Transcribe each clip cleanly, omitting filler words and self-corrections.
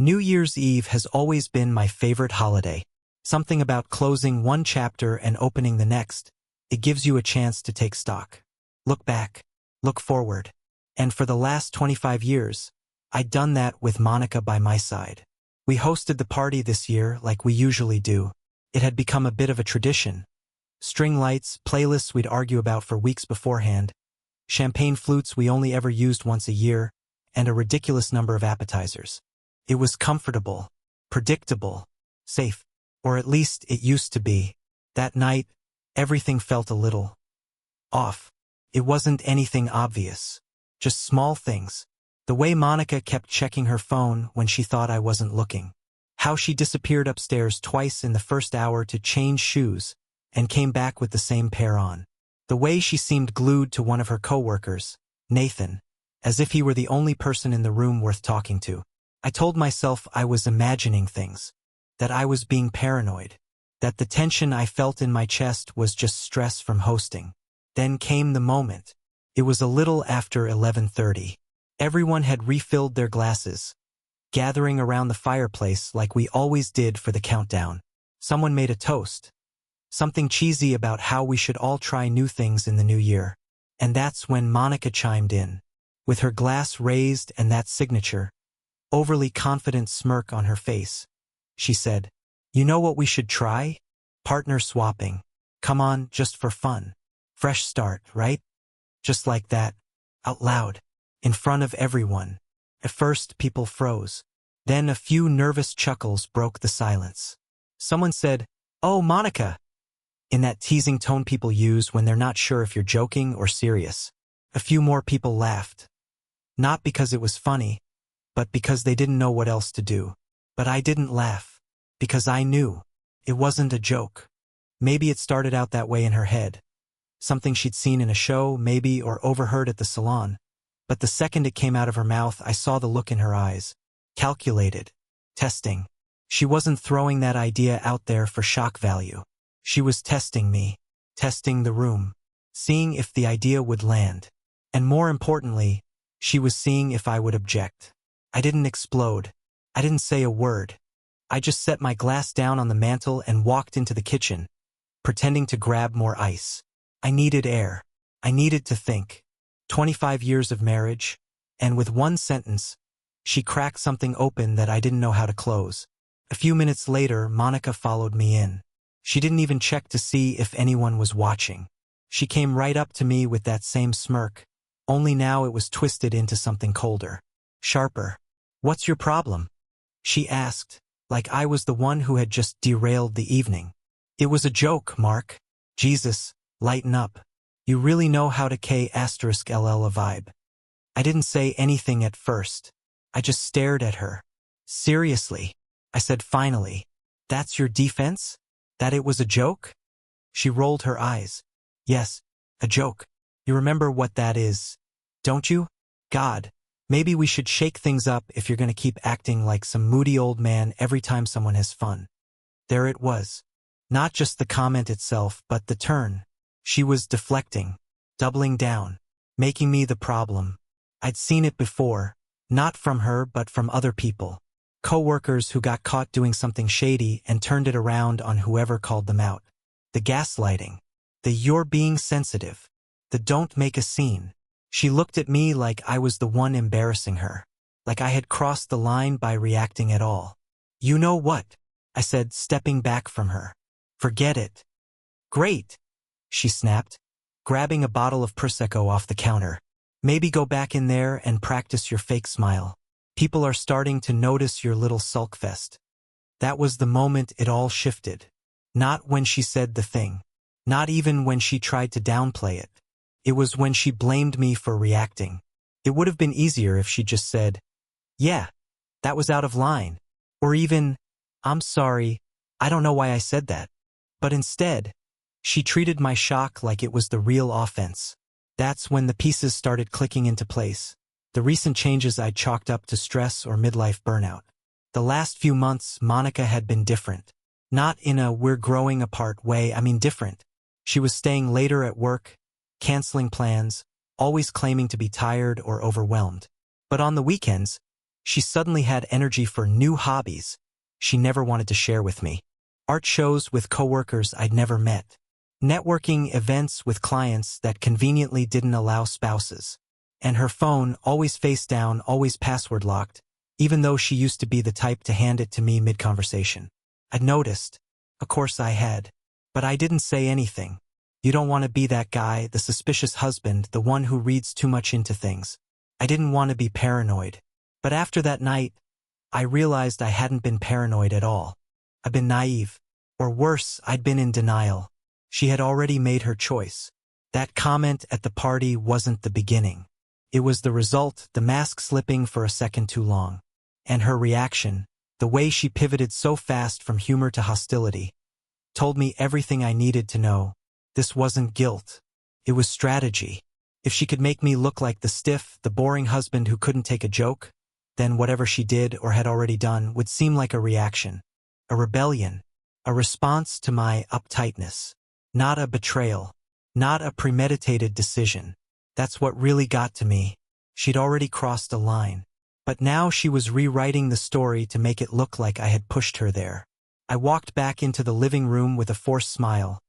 New Year's Eve has always been my favorite holiday. Something about closing one chapter and opening the next. It gives you a chance to take stock. Look back. Look forward. And for the last 25 years, I'd done that with Monica by my side. We hosted the party this year like we usually do. It had become a bit of a tradition. String lights, playlists we'd argue about for weeks beforehand, champagne flutes we only ever used once a year, and a ridiculous number of appetizers. It was comfortable, predictable, safe, or at least it used to be. That night, everything felt a little off. It wasn't anything obvious, just small things. The way Monica kept checking her phone when she thought I wasn't looking. How she disappeared upstairs twice in the first hour to change shoes and came back with the same pair on. The way she seemed glued to one of her coworkers, Nathan, as if he were the only person in the room worth talking to. I told myself I was imagining things, that I was being paranoid, that the tension I felt in my chest was just stress from hosting. Then came the moment. It was a little after 11:30. Everyone had refilled their glasses, gathering around the fireplace like we always did for the countdown. Someone made a toast. Something cheesy about how we should all try new things in the new year. And that's when Monica chimed in. With her glass raised and that signature, overly confident smirk on her face, she said, "You know what we should try? Partner swapping. Come on, just for fun. Fresh start, right?" Just like that, out loud, in front of everyone. At first, people froze. Then a few nervous chuckles broke the silence. Someone said, "Oh, Monica," in that teasing tone people use when they're not sure if you're joking or serious. A few more people laughed. Not because it was funny, but because they didn't know what else to do. But I didn't laugh, because I knew it wasn't a joke. Maybe it started out that way in her head. Something she'd seen in a show, maybe, or overheard at the salon. But the second it came out of her mouth, I saw the look in her eyes. Calculated. Testing. She wasn't throwing that idea out there for shock value. She was testing me. Testing the room. Seeing if the idea would land. And more importantly, she was seeing if I would object. I didn't explode. I didn't say a word. I just set my glass down on the mantel and walked into the kitchen, pretending to grab more ice. I needed air. I needed to think. 25 years of marriage, and with one sentence, she cracked something open that I didn't know how to close. A few minutes later, Monica followed me in. She didn't even check to see if anyone was watching. She came right up to me with that same smirk, only now it was twisted into something colder. Sharper. "What's your problem?" she asked, like I was the one who had just derailed the evening. "It was a joke, Mark." Jesus, lighten up. You really know how to K*LL a vibe. I didn't say anything at first. I just stared at her. "Seriously," I said finally. "That's your defense? That it was a joke?" She rolled her eyes. "Yes, a joke. You remember what that is, don't you? God, maybe we should shake things up if you're going to keep acting like some moody old man every time someone has fun." There it was. Not just the comment itself, but the turn. She was deflecting, doubling down, making me the problem. I'd seen it before, not from her but from other people. Coworkers who got caught doing something shady and turned it around on whoever called them out. The gaslighting. The "you're being sensitive." The "don't make a scene." She looked at me like I was the one embarrassing her. Like I had crossed the line by reacting at all. "You know what?" I said, stepping back from her. "Forget it." "Great," she snapped, grabbing a bottle of Prosecco off the counter. "Maybe go back in there and practice your fake smile. People are starting to notice your little sulk fest." That was the moment it all shifted. Not when she said the thing. Not even when she tried to downplay it. It was when she blamed me for reacting. It would have been easier if she just said, "Yeah, that was out of line." Or even, "I'm sorry, I don't know why I said that." But instead, she treated my shock like it was the real offense. That's when the pieces started clicking into place. The recent changes I'd chalked up to stress or midlife burnout. The last few months, Monica had been different. Not in a "we're growing apart" way, I mean different. She was staying later at work, canceling plans, always claiming to be tired or overwhelmed. But on the weekends, She suddenly had energy for new hobbies she never wanted to share with me. Art shows with coworkers I'd never met. Networking events with clients that conveniently didn't allow spouses. And her phone, always face down, always password locked, even though she used to be the type to hand it to me mid-conversation. I'd noticed. Of course I had. But I didn't say anything. You don't want to be that guy, the suspicious husband, the one who reads too much into things. I didn't want to be paranoid. But after that night, I realized I hadn't been paranoid at all. I'd been naive. Or worse, I'd been in denial. She had already made her choice. That comment at the party wasn't the beginning. It was the result, the mask slipping for a second too long. And her reaction, the way she pivoted so fast from humor to hostility, told me everything I needed to know. This wasn't guilt. It was strategy. If she could make me look like the stiff, the boring husband who couldn't take a joke, then whatever she did or had already done would seem like a reaction. A rebellion. A response to my uptightness. Not a betrayal. Not a premeditated decision. That's what really got to me. She'd already crossed a line. But now she was rewriting the story to make it look like I had pushed her there. I walked back into the living room with a forced smile.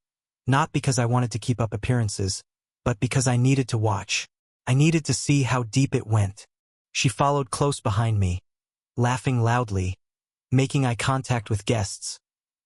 Not because I wanted to keep up appearances, but because I needed to watch. I needed to see how deep it went. She followed close behind me, laughing loudly, making eye contact with guests,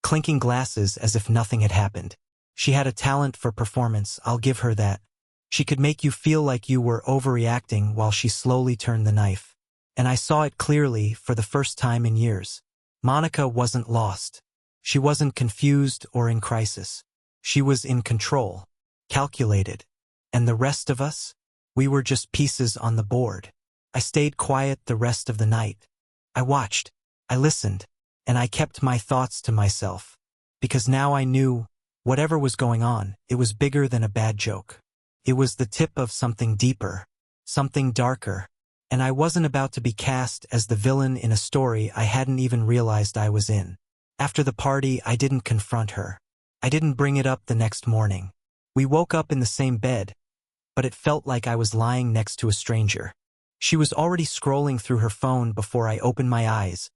clinking glasses as if nothing had happened. She had a talent for performance, I'll give her that. She could make you feel like you were overreacting while she slowly turned the knife. And I saw it clearly for the first time in years. Monica wasn't lost. She wasn't confused or in crisis. She was in control, calculated. And the rest of us? We were just pieces on the board. I stayed quiet the rest of the night. I watched, I listened, and I kept my thoughts to myself. Because now I knew, whatever was going on, it was bigger than a bad joke. It was the tip of something deeper, something darker, and I wasn't about to be cast as the villain in a story I hadn't even realized I was in. After the party, I didn't confront her. I didn't bring it up the next morning. We woke up in the same bed, but it felt like I was lying next to a stranger. She was already scrolling through her phone before I opened my eyes,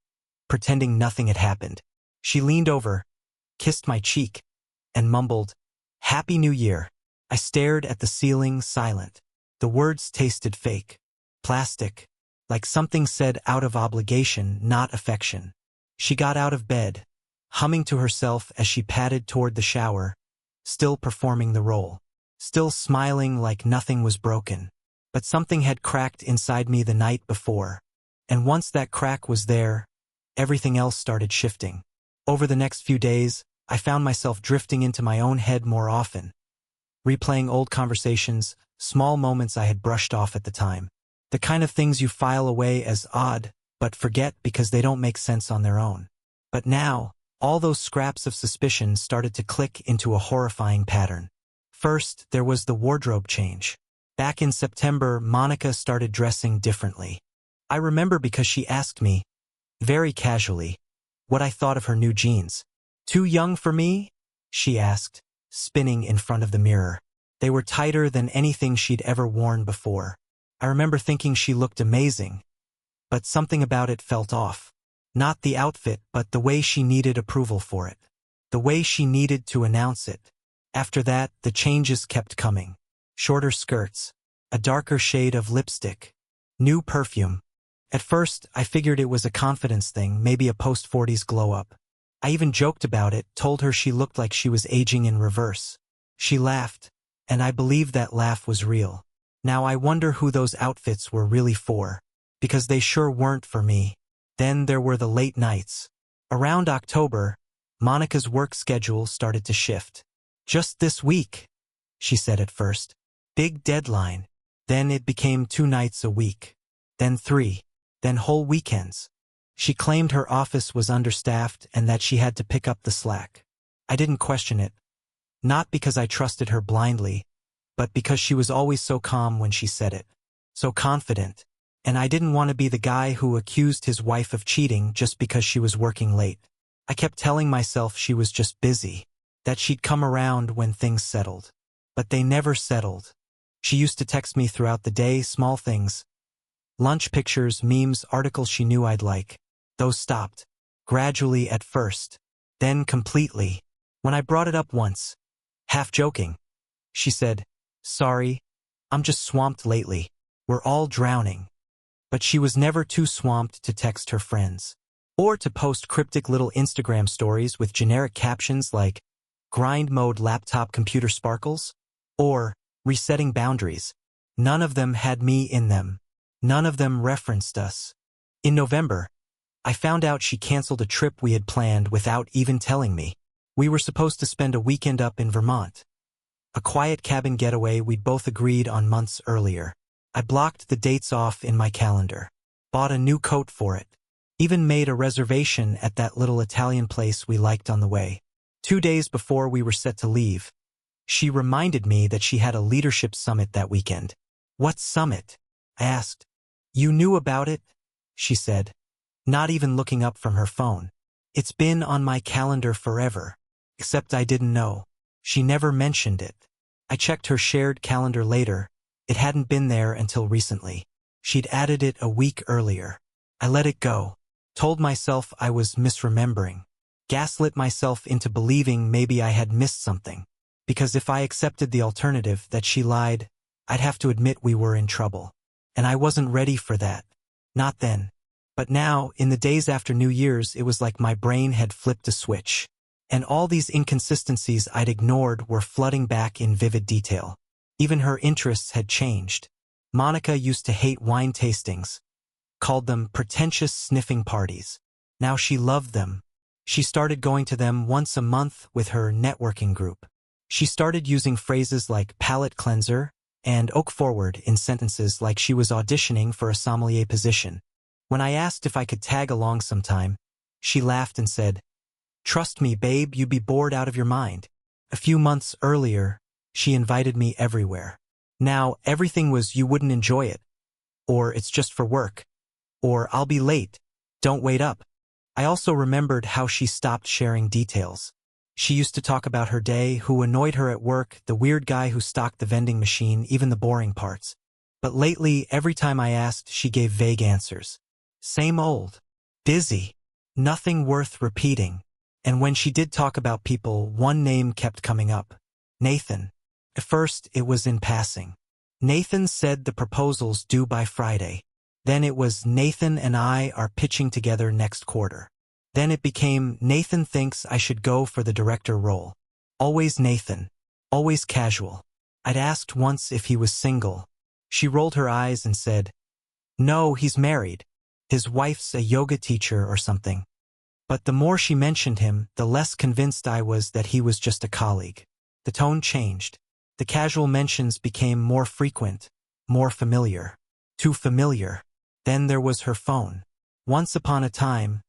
pretending nothing had happened. She leaned over, kissed my cheek, and mumbled, "Happy New Year." I stared at the ceiling, silent. The words tasted fake. Plastic. Like something said out of obligation, not affection. She got out of bed, humming to herself as she padded toward the shower, still performing the role. Still smiling like nothing was broken. But something had cracked inside me the night before. And once that crack was there, everything else started shifting. Over the next few days, I found myself drifting into my own head more often, replaying old conversations, small moments I had brushed off at the time. The kind of things you file away as odd, but forget because they don't make sense on their own. But now, all those scraps of suspicion started to click into a horrifying pattern. First, there was the wardrobe change. Back in September, Monica started dressing differently. I remember because she asked me, very casually, what I thought of her new jeans. "Too young for me?" she asked, spinning in front of the mirror. They were tighter than anything she'd ever worn before. I remember thinking she looked amazing, but something about it felt off. Not the outfit, but the way she needed approval for it. The way she needed to announce it. After that, the changes kept coming. Shorter skirts, a darker shade of lipstick, new perfume. At first, I figured it was a confidence thing, maybe a post-40s glow-up. I even joked about it, told her she looked like she was aging in reverse. She laughed, and I believed that laugh was real. Now I wonder who those outfits were really for, because they sure weren't for me. Then there were the late nights. Around October, Monica's work schedule started to shift. "Just this week," she said at first. "Big deadline." Then it became 2 nights a week. Then 3. Then whole weekends. She claimed her office was understaffed and that she had to pick up the slack. I didn't question it. Not because I trusted her blindly, but because she was always so calm when she said it. So confident. And I didn't want to be the guy who accused his wife of cheating just because she was working late. I kept telling myself she was just busy, that she'd come around when things settled. But they never settled. She used to text me throughout the day, small things. Lunch pictures, memes, articles she knew I'd like. Those stopped. Gradually at first. Then completely. When I brought it up once, half joking, she said, "Sorry, I'm just swamped lately. We're all drowning." But she was never too swamped to text her friends. Or to post cryptic little Instagram stories with generic captions like, "Grind mode laptop computer sparkles," or "Resetting boundaries." None of them had me in them. None of them referenced us. In November, I found out she canceled a trip we had planned without even telling me. We were supposed to spend a weekend up in Vermont. A quiet cabin getaway we'd both agreed on months earlier. I blocked the dates off in my calendar. Bought a new coat for it. Even made a reservation at that little Italian place we liked on the way. 2 days before we were set to leave, she reminded me that she had a leadership summit that weekend. "What summit?" I asked. "You knew about it?" she said, not even looking up from her phone. "It's been on my calendar forever." Except I didn't know. She never mentioned it. I checked her shared calendar later. It hadn't been there until recently. She'd added it a week earlier. I let it go. Told myself I was misremembering. Gaslit myself into believing maybe I had missed something. Because if I accepted the alternative that she lied, I'd have to admit we were in trouble. And I wasn't ready for that. Not then. But now, in the days after New Year's, it was like my brain had flipped a switch. And all these inconsistencies I'd ignored were flooding back in vivid detail. Even her interests had changed. Monica used to hate wine tastings. Called them pretentious sniffing parties. Now she loved them. She started going to them once a month with her networking group. She started using phrases like palate cleanser and oak forward in sentences like she was auditioning for a sommelier position. When I asked if I could tag along sometime, she laughed and said, "Trust me, babe, you'd be bored out of your mind." A few months earlier, she invited me everywhere. Now, everything was "you wouldn't enjoy it," or "it's just for work," or "I'll be late, don't wait up." I also remembered how she stopped sharing details. She used to talk about her day, who annoyed her at work, the weird guy who stocked the vending machine, even the boring parts. But lately, every time I asked, she gave vague answers. Same old. Busy. Nothing worth repeating. And when she did talk about people, one name kept coming up. Nathan. At first, it was in passing. Nathan said the proposal's due by Friday. Then it was Nathan and I are pitching together next quarter. Then it became Nathan thinks I should go for the director role. Always Nathan. Always casual. I'd asked once if he was single. She rolled her eyes and said, "No, he's married. His wife's a yoga teacher or something." But the more she mentioned him, the less convinced I was that he was just a colleague. The tone changed. The casual mentions became more frequent, more familiar. Too familiar. Then there was her phone. Once upon a time,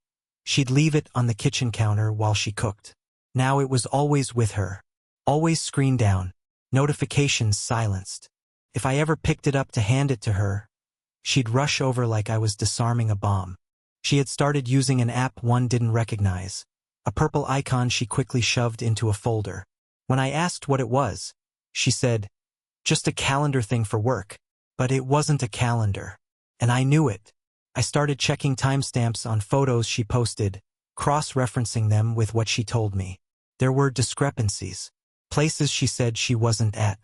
she'd leave it on the kitchen counter while she cooked. Now it was always with her. Always screen down. Notifications silenced. If I ever picked it up to hand it to her, she'd rush over like I was disarming a bomb. She had started using an app one didn't recognize. A purple icon she quickly shoved into a folder. When I asked what it was, she said, "Just a calendar thing for work." But it wasn't a calendar. And I knew it. I started checking timestamps on photos she posted, cross-referencing them with what she told me. There were discrepancies. Places she said she wasn't at.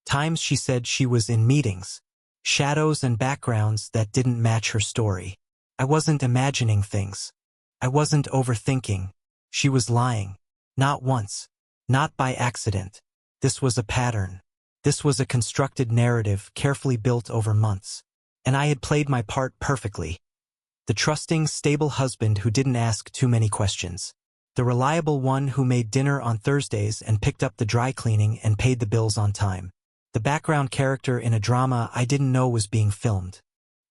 Times she said she was in meetings. Shadows and backgrounds that didn't match her story. I wasn't imagining things. I wasn't overthinking. She was lying. Not once. Not by accident. This was a pattern. This was a constructed narrative carefully built over months. And I had played my part perfectly. The trusting, stable husband who didn't ask too many questions. The reliable one who made dinner on Thursdays and picked up the dry cleaning and paid the bills on time. The background character in a drama I didn't know was being filmed.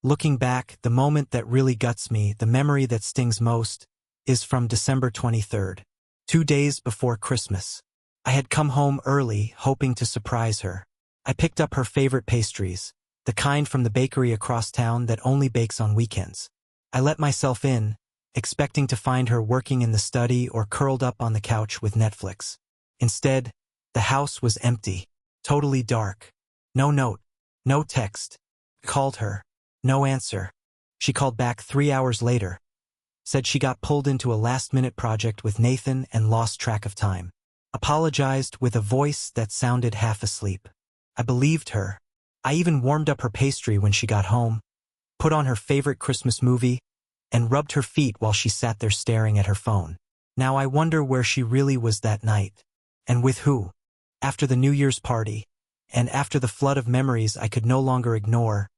Looking back, the moment that really guts me, the memory that stings most, is from December 23rd, 2 days before Christmas. I had come home early, hoping to surprise her. I picked up her favorite pastries, the kind from the bakery across town that only bakes on weekends. I let myself in, expecting to find her working in the study or curled up on the couch with Netflix. Instead, the house was empty, totally dark. No note, no text. I called her. No answer. She called back 3 hours later, said she got pulled into a last-minute project with Nathan and lost track of time. Apologized with a voice that sounded half asleep. I believed her. I even warmed up her pastry when she got home, put on her favorite Christmas movie, and rubbed her feet while she sat there staring at her phone. Now I wonder where she really was that night. And with who? After the New Year's party, and after the flood of memories I could no longer ignore,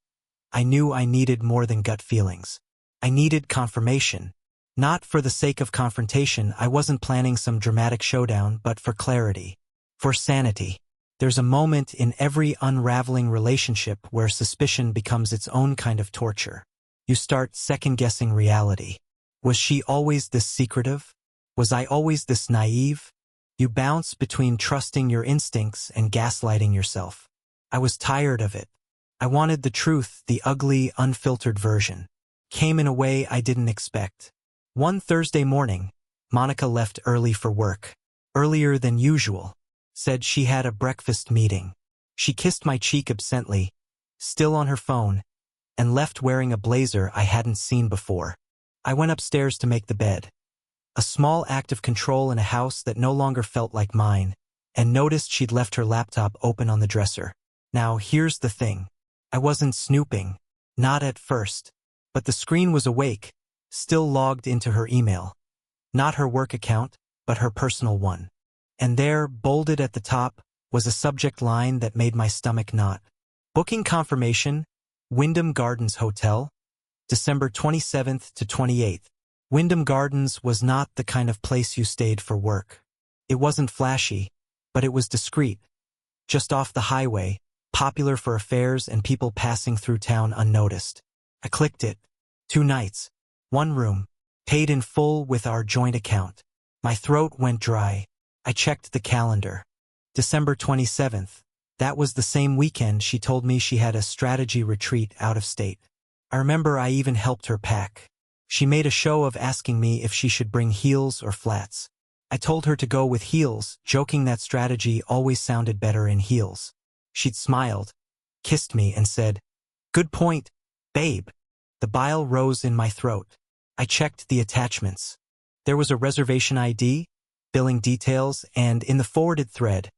I knew I needed more than gut feelings. I needed confirmation. Not for the sake of confrontation, I wasn't planning some dramatic showdown, but for clarity. For sanity. There's a moment in every unraveling relationship where suspicion becomes its own kind of torture. You start second-guessing reality. Was she always this secretive? Was I always this naive? You bounce between trusting your instincts and gaslighting yourself. I was tired of it. I wanted the truth, the ugly, unfiltered version. Came in a way I didn't expect. One Thursday morning, Monica left early for work. Earlier than usual. Said she had a breakfast meeting. She kissed my cheek absently, still on her phone, and left wearing a blazer I hadn't seen before. I went upstairs to make the bed. A small act of control in a house that no longer felt like mine, and noticed she'd left her laptop open on the dresser. Now, here's the thing. I wasn't snooping. Not at first. But the screen was awake, still logged into her email. Not her work account, but her personal one. And there, bolded at the top, was a subject line that made my stomach knot. Booking confirmation, Wyndham Gardens Hotel, December 27th to 28th. Wyndham Gardens was not the kind of place you stayed for work. It wasn't flashy, but it was discreet. Just off the highway, popular for affairs and people passing through town unnoticed. I clicked it. 2 nights. 1 room. Paid in full with our joint account. My throat went dry. I checked the calendar. December 27th. That was the same weekend she told me she had a strategy retreat out of state. I remember I even helped her pack. She made a show of asking me if she should bring heels or flats. I told her to go with heels, joking that strategy always sounded better in heels. She'd smiled, kissed me, and said, "Good point, babe." The bile rose in my throat. I checked the attachments. There was a reservation ID, billing details, and in the forwarded thread,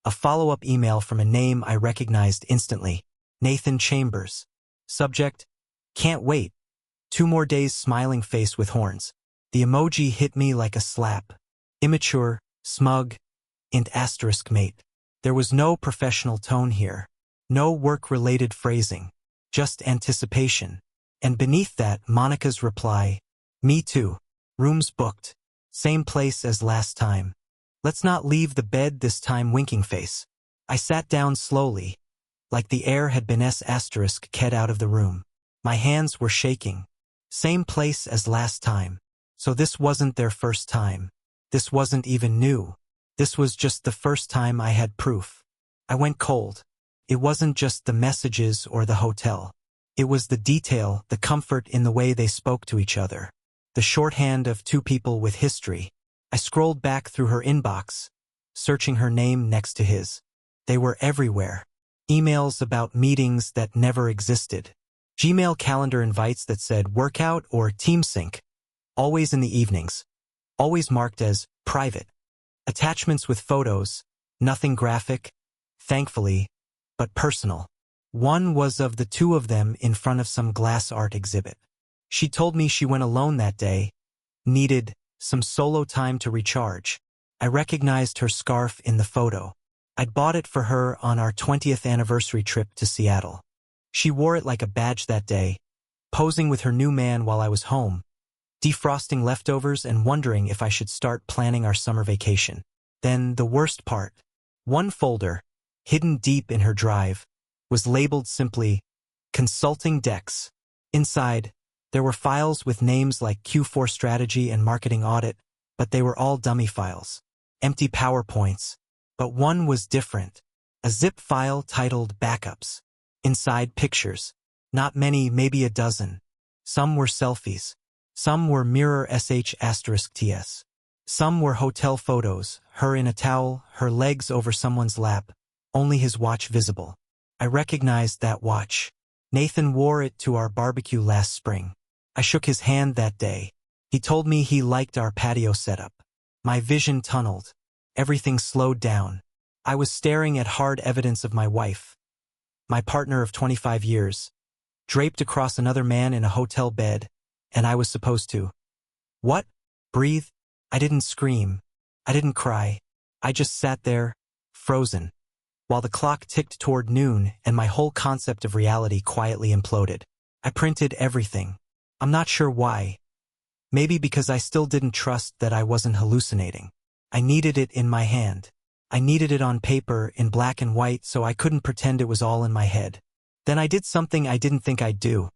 a follow-up email from a name I recognized instantly. Nathan Chambers. Subject, "Can't wait." 2 more days, smiling face with horns. The emoji hit me like a slap. Immature, smug, and asterisk mate. There was no professional tone here. No work-related phrasing. Just anticipation. And beneath that, Monica's reply, "Me too. Rooms booked. Same place as last time. Let's not leave the bed this time," winking face. I sat down slowly, like the air had been *ked out of the room. My hands were shaking. Same place as last time. So this wasn't their first time. This wasn't even new. This was just the first time I had proof. I went cold. It wasn't just the messages or the hotel. It was the detail, the comfort in the way they spoke to each other. The shorthand of 2 people with history. I scrolled back through her inbox, searching her name next to his. They were everywhere. Emails about meetings that never existed. Gmail calendar invites that said workout or team sync. Always in the evenings. Always marked as private. Attachments with photos. Nothing graphic, thankfully, but personal. One was of the 2 of them in front of some glass art exhibit. She told me she went alone that day, needed some solo time to recharge. I recognized her scarf in the photo. I'd bought it for her on our 20th anniversary trip to Seattle. She wore it like a badge that day, posing with her new man while I was home, defrosting leftovers and wondering if I should start planning our summer vacation. Then the worst part. One folder, hidden deep in her drive, was labeled simply, "Consulting Decks." Inside, there were files with names like Q4 Strategy and Marketing Audit, but they were all dummy files. Empty PowerPoints. But one was different. A zip file titled Backups. Inside, pictures. Not many, maybe a dozen. Some were selfies. Some were mirror *TS. Some were hotel photos, her in a towel, her legs over someone's lap, only his watch visible. I recognized that watch. Nathan wore it to our barbecue last spring. I shook his hand that day. He told me he liked our patio setup. My vision tunneled. Everything slowed down. I was staring at hard evidence of my wife, my partner of 25 years, draped across another man in a hotel bed, and I was supposed to. What? Breathe? I didn't scream. I didn't cry. I just sat there, frozen, while the clock ticked toward noon and my whole concept of reality quietly imploded. I printed everything. I'm not sure why. Maybe because I still didn't trust that I wasn't hallucinating. I needed it in my hand. I needed it on paper, in black and white, so I couldn't pretend it was all in my head. Then I did something I didn't think I'd do.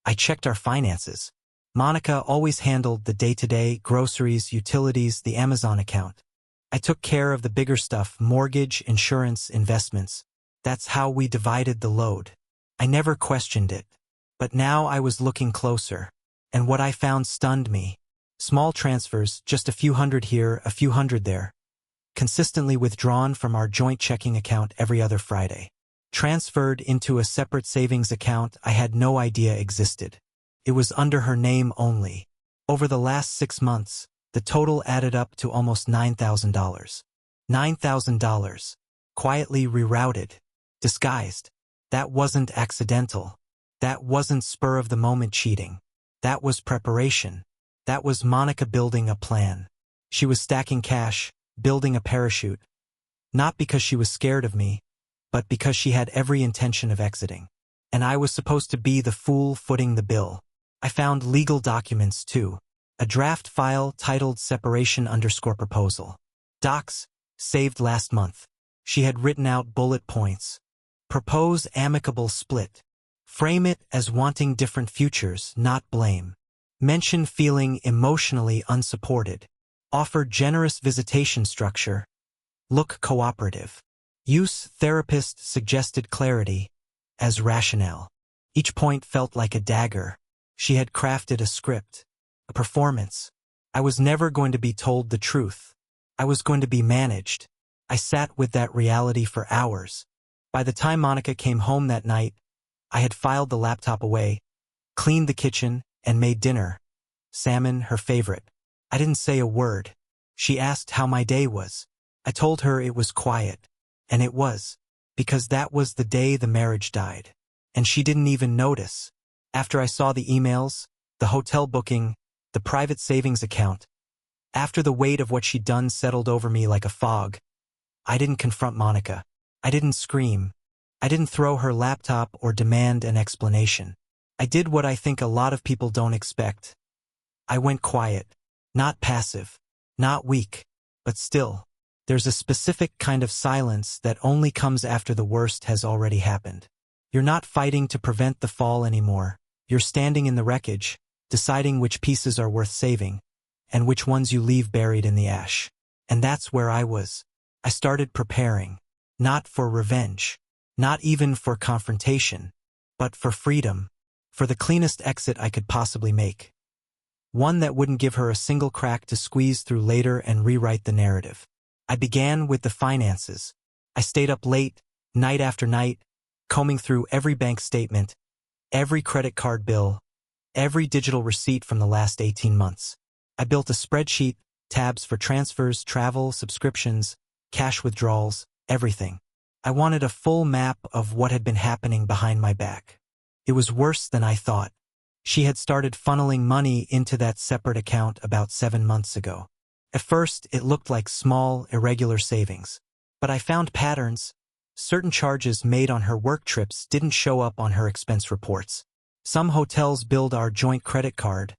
I checked our finances. Monica always handled the day-to-day, groceries, utilities, the Amazon account. I took care of the bigger stuff, mortgage, insurance, investments. That's how we divided the load. I never questioned it. But now I was looking closer, and what I found stunned me. Small transfers, just a few hundred here, a few hundred there, consistently withdrawn from our joint checking account every other Friday. Transferred into a separate savings account I had no idea existed. It was under her name only. Over the last 6 months, the total added up to almost $9,000. $9,000. Quietly rerouted. Disguised. That wasn't accidental. That wasn't spur-of-the-moment cheating. That was preparation. That was Monica building a plan. She was stacking cash, building a parachute. Not because she was scared of me, but because she had every intention of exiting. And I was supposed to be the fool footing the bill. I found legal documents, too. A draft file titled Separation_Proposal. Docs, saved last month. She had written out bullet points. Propose amicable split. Frame it as wanting different futures, not blame. Mention feeling emotionally unsupported. Offer generous visitation structure. Look cooperative. Use therapist suggested clarity as rationale. Each point felt like a dagger. She had crafted a script. A performance. I was never going to be told the truth. I was going to be managed. I sat with that reality for hours. By the time Monica came home that night, I had filed the laptop away, cleaned the kitchen, and made dinner. Salmon, her favorite. I didn't say a word. She asked how my day was. I told her it was quiet. And it was. Because that was the day the marriage died. And she didn't even notice. After I saw the emails, the hotel booking, the private savings account, after the weight of what she'd done settled over me like a fog, I didn't confront Monica. I didn't scream. I didn't throw her laptop or demand an explanation. I did what I think a lot of people don't expect. I went quiet. Not passive. Not weak. But still, there's a specific kind of silence that only comes after the worst has already happened. You're not fighting to prevent the fall anymore. You're standing in the wreckage, deciding which pieces are worth saving, and which ones you leave buried in the ash. And that's where I was. I started preparing. Not for revenge. Not even for confrontation. But for freedom. For the cleanest exit I could possibly make. One that wouldn't give her a single crack to squeeze through later and rewrite the narrative. I began with the finances. I stayed up late, night after night, combing through every bank statement, every credit card bill, every digital receipt from the last 18 months. I built a spreadsheet, tabs for transfers, travel, subscriptions, cash withdrawals, everything. I wanted a full map of what had been happening behind my back. It was worse than I thought. She had started funneling money into that separate account about 7 months ago. At first, it looked like small, irregular savings. But I found patterns. Certain charges made on her work trips didn't show up on her expense reports. Some hotels billed our joint credit card,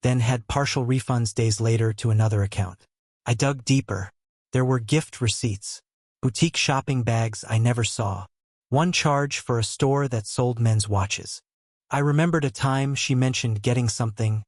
then had partial refunds days later to another account. I dug deeper. There were gift receipts, boutique shopping bags I never saw, one charge for a store that sold men's watches. I remembered a time she mentioned getting something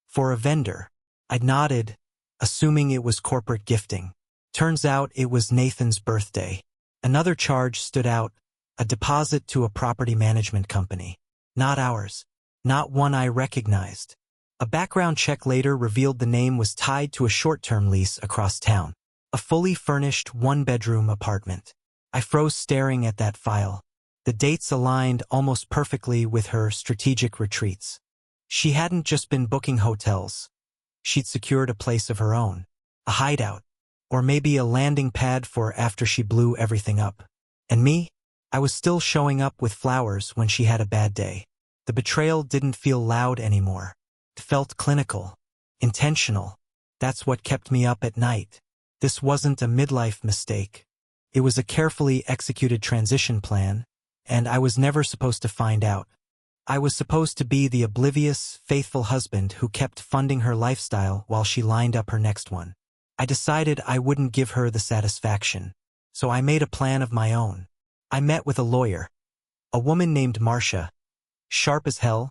for a vendor. I nodded, assuming it was corporate gifting. Turns out it was Nathan's birthday. Another charge stood out, a deposit to a property management company. Not ours. Not one I recognized. A background check later revealed the name was tied to a short-term lease across town. A fully furnished one-bedroom apartment. I froze staring at that file. The dates aligned almost perfectly with her strategic retreats. She hadn't just been booking hotels. She'd secured a place of her own, a hideout, or maybe a landing pad for after she blew everything up. And me? I was still showing up with flowers when she had a bad day. The betrayal didn't feel loud anymore. It felt clinical, intentional. That's what kept me up at night. This wasn't a midlife mistake. It was a carefully executed transition plan, and I was never supposed to find out. I was supposed to be the oblivious, faithful husband who kept funding her lifestyle while she lined up her next one. I decided I wouldn't give her the satisfaction, so I made a plan of my own. I met with a lawyer, a woman named Marcia, sharp as hell,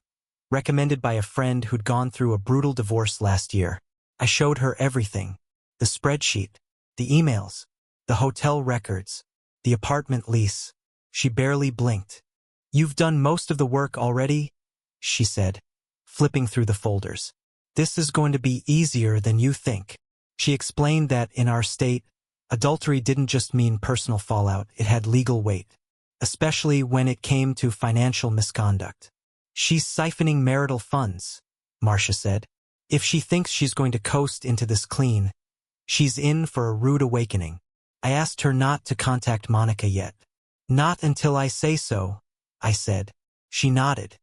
recommended by a friend who'd gone through a brutal divorce last year. I showed her everything, the spreadsheet, the emails, the hotel records, the apartment lease. She barely blinked. "You've done most of the work already," she said, flipping through the folders. "This is going to be easier than you think." She explained that in our state, adultery didn't just mean personal fallout, it had legal weight, especially when it came to financial misconduct. "She's siphoning marital funds," Marcia said. "If she thinks she's going to coast into this clean, she's in for a rude awakening." I asked her not to contact Monica yet. "Not until I say so," I said. She nodded.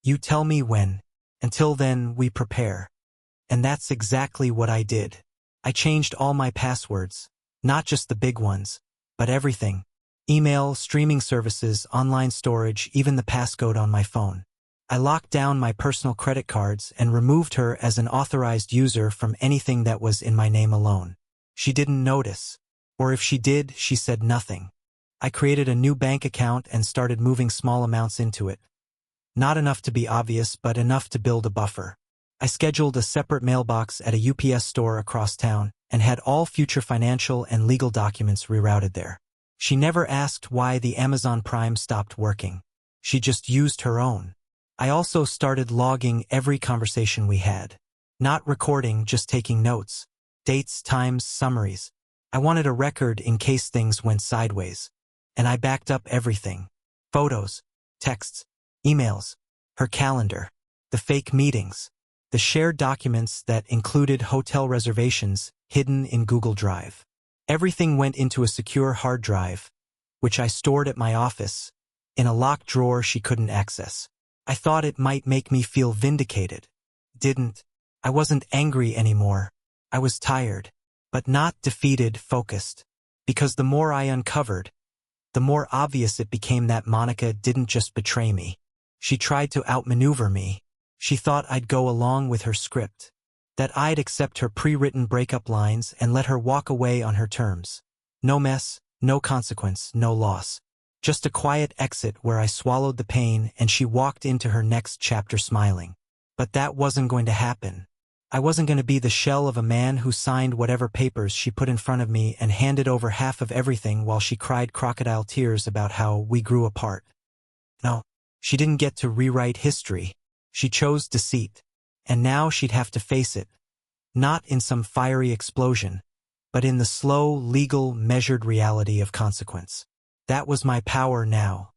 "You tell me when. Until then, we prepare." And that's exactly what I did. I changed all my passwords, not just the big ones, but everything. Email, streaming services, online storage, even the passcode on my phone. I locked down my personal credit cards and removed her as an authorized user from anything that was in my name alone. She didn't notice. Or if she did, she said nothing. I created a new bank account and started moving small amounts into it. Not enough to be obvious, but enough to build a buffer. I scheduled a separate mailbox at a UPS store across town and had all future financial and legal documents rerouted there. She never asked why the Amazon Prime stopped working. She just used her own. I also started logging every conversation we had. Not recording, just taking notes. Dates, times, summaries. I wanted a record in case things went sideways. And I backed up everything. Photos, texts, emails, her calendar, the fake meetings, the shared documents that included hotel reservations hidden in Google Drive. Everything went into a secure hard drive, which I stored at my office, in a locked drawer she couldn't access. I thought it might make me feel vindicated. Didn't. I wasn't angry anymore. I was tired, but not defeated, focused. Because the more I uncovered, the more obvious it became that Monica didn't just betray me. She tried to outmaneuver me. She thought I'd go along with her script, that I'd accept her pre-written breakup lines and let her walk away on her terms. No mess, no consequence, no loss. Just a quiet exit where I swallowed the pain and she walked into her next chapter smiling. But that wasn't going to happen. I wasn't going to be the shell of a man who signed whatever papers she put in front of me and handed over half of everything while she cried crocodile tears about how we grew apart. No, she didn't get to rewrite history. She chose deceit. And now she'd have to face it. Not in some fiery explosion, but in the slow, legal, measured reality of consequence. That was my power now.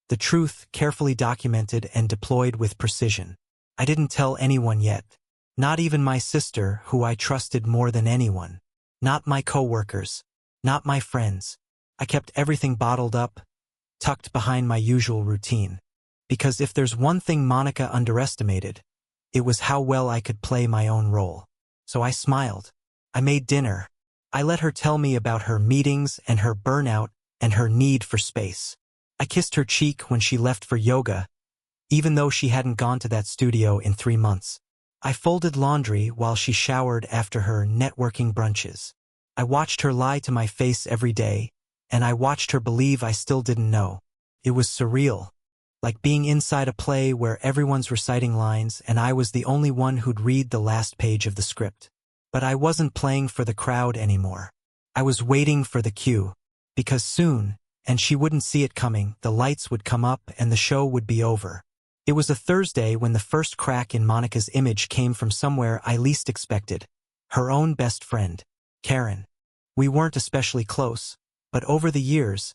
The truth carefully documented and deployed with precision. I didn't tell anyone yet. Not even my sister, who I trusted more than anyone. Not my coworkers. Not my friends. I kept everything bottled up, tucked behind my usual routine. Because if there's one thing Monica underestimated, it was how well I could play my own role. So I smiled. I made dinner. I let her tell me about her meetings and her burnout and her need for space. I kissed her cheek when she left for yoga, even though she hadn't gone to that studio in 3 months. I folded laundry while she showered after her networking brunches. I watched her lie to my face every day, and I watched her believe I still didn't know. It was surreal, like being inside a play where everyone's reciting lines and I was the only one who'd read the last page of the script. But I wasn't playing for the crowd anymore. I was waiting for the cue, because soon, and she wouldn't see it coming, the lights would come up and the show would be over. It was a Thursday when the first crack in Monica's image came from somewhere I least expected. Her own best friend, Karen. We weren't especially close, but over the years,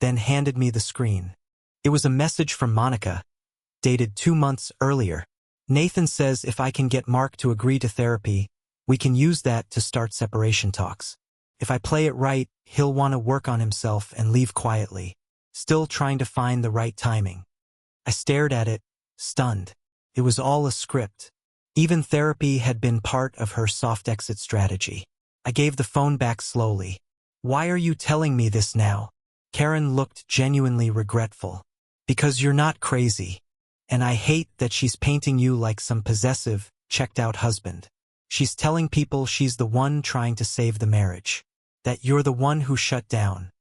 then handed me the screen. It was a message from Monica, dated 2 months earlier. Nathan says if I can get Mark to agree to therapy, we can use that to start separation talks. If I play it right, he'll want to work on himself and leave quietly, still trying to find the right timing. I stared at it, stunned. It was all a script. Even therapy had been part of her soft exit strategy. I gave the phone back slowly. Why are you telling me this now? Karen looked genuinely regretful. Because you're not crazy. And I hate that she's painting you like some possessive, checked-out husband. She's telling people she's the one trying to save the marriage. That you're the one who shut down.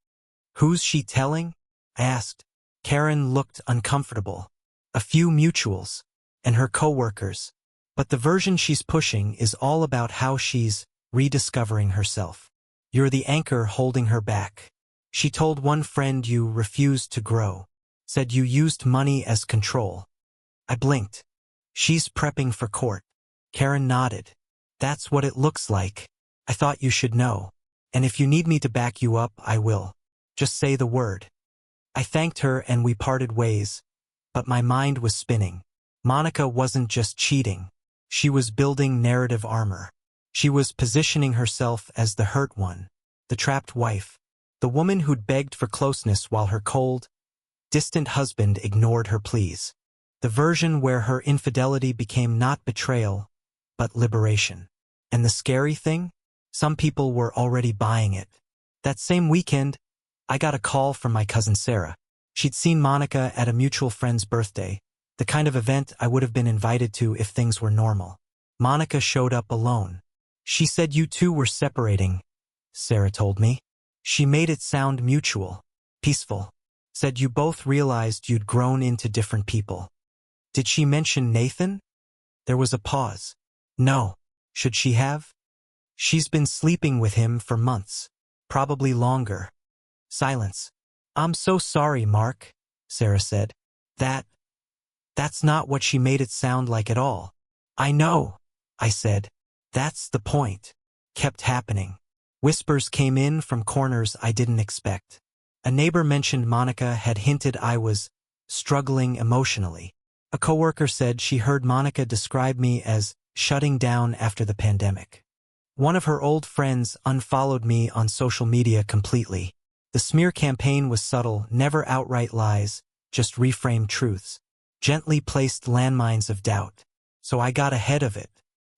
Who's she telling? I asked. Karen looked uncomfortable. A few mutuals. And her coworkers. But the version she's pushing is all about how she's rediscovering herself. You're the anchor holding her back. She told one friend you refused to grow. Said you used money as control. I blinked. She's prepping for court. Karen nodded. That's what it looks like. I thought you should know. And if you need me to back you up, I will. Just say the word. I thanked her and we parted ways. But my mind was spinning. Monica wasn't just cheating. She was building narrative armor. She was positioning herself as the hurt one, the trapped wife, the woman who'd begged for closeness while her cold, distant husband ignored her pleas. The version where her infidelity became not betrayal, but liberation. And the scary thing? Some people were already buying it. That same weekend, I got a call from my cousin Sarah. She'd seen Monica at a mutual friend's birthday, the kind of event I would have been invited to if things were normal. Monica showed up alone. She said you two were separating, Sarah told me. She made it sound mutual, peaceful. Said you both realized you'd grown into different people. Did she mention Nathan? There was a pause. No. Should she have? She's been sleeping with him for months. Probably longer. Silence. I'm so sorry, Mark, Sarah said. That's not what she made it sound like at all. I know, I said. That's the point. Kept happening. Whispers came in from corners I didn't expect. A neighbor mentioned Monica had hinted I was struggling emotionally. A coworker said she heard Monica describe me as shutting down after the pandemic. One of her old friends unfollowed me on social media completely. The smear campaign was subtle, never outright lies, just reframed truths, gently placed landmines of doubt. So I got ahead of it.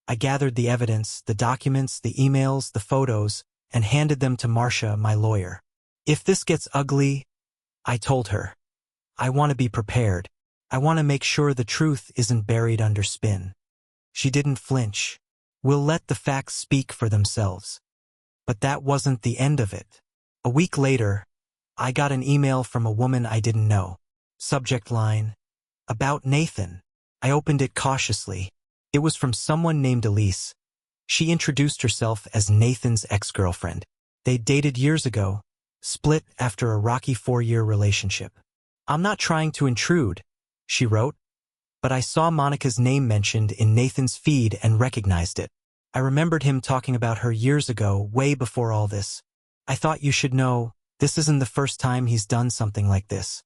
I gathered the evidence, the documents, the emails, the photos, and handed them to Marcia, my lawyer. If this gets ugly, I told her, I want to be prepared. I want to make sure the truth isn't buried under spin. She didn't flinch. We'll let the facts speak for themselves. But that wasn't the end of it. A week later, I got an email from a woman I didn't know. Subject line, about Nathan. I opened it cautiously. It was from someone named Elise. She introduced herself as Nathan's ex-girlfriend. They'd dated years ago, split after a rocky 4-year relationship. I'm not trying to intrude, she wrote, but I saw Monica's name mentioned in Nathan's feed and recognized it. I remembered him talking about her years ago, way before all this. I thought you should know, this isn't the first time he's done something like this.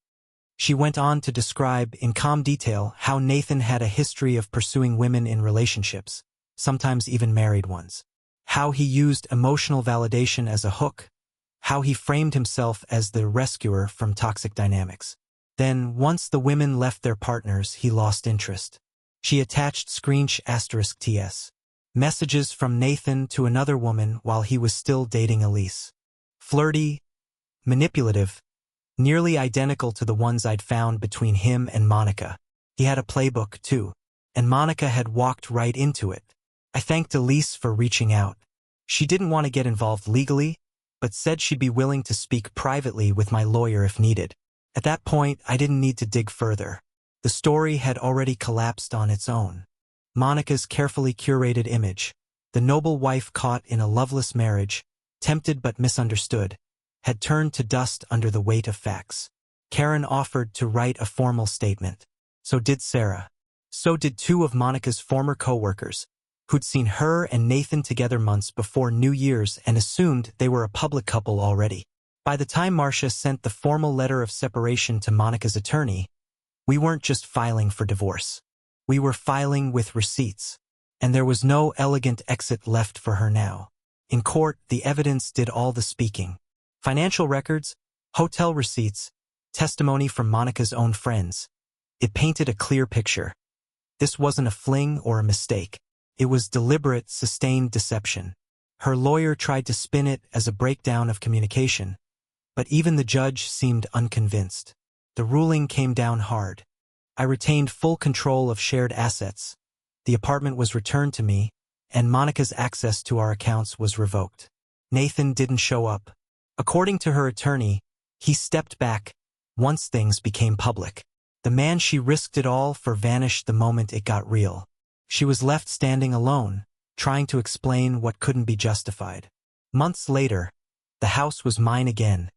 She went on to describe in calm detail how Nathan had a history of pursuing women in relationships, sometimes even married ones. How he used emotional validation as a hook. How he framed himself as the rescuer from toxic dynamics. Then, once the women left their partners, he lost interest. She attached **TS. Messages from Nathan to another woman while he was still dating Elise. Flirty, manipulative, nearly identical to the ones I'd found between him and Monica. He had a playbook, too, and Monica had walked right into it. I thanked Elise for reaching out. She didn't want to get involved legally, but said she'd be willing to speak privately with my lawyer if needed. At that point, I didn't need to dig further. The story had already collapsed on its own. Monica's carefully curated image, the noble wife caught in a loveless marriage, tempted but misunderstood, had turned to dust under the weight of facts. Karen offered to write a formal statement. So did Sarah. So did 2 of Monica's former co-workers, who'd seen her and Nathan together months before New Year's and assumed they were a public couple already. By the time Marcia sent the formal letter of separation to Monica's attorney, we weren't just filing for divorce. We were filing with receipts, and there was no elegant exit left for her now. In court, the evidence did all the speaking. Financial records, hotel receipts, testimony from Monica's own friends. It painted a clear picture. This wasn't a fling or a mistake. It was deliberate, sustained deception. Her lawyer tried to spin it as a breakdown of communication, but even the judge seemed unconvinced. The ruling came down hard. I retained full control of shared assets. The apartment was returned to me, and Monica's access to our accounts was revoked. Nathan didn't show up. According to her attorney, he stepped back once things became public. The man she risked it all for vanished the moment it got real. She was left standing alone, trying to explain what couldn't be justified. Months later, the house was mine again.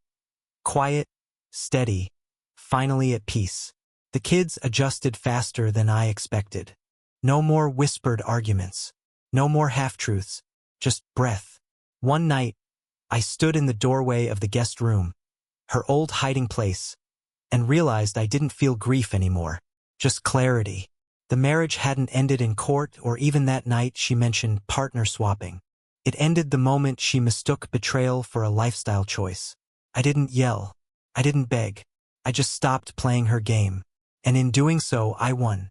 Quiet, steady, finally at peace. The kids adjusted faster than I expected. No more whispered arguments. No more half-truths. Just breath. One night, I stood in the doorway of the guest room, her old hiding place, and realized I didn't feel grief anymore, just clarity. The marriage hadn't ended in court or even that night she mentioned partner swapping. It ended the moment she mistook betrayal for a lifestyle choice. I didn't yell. I didn't beg. I just stopped playing her game. And in doing so, I won.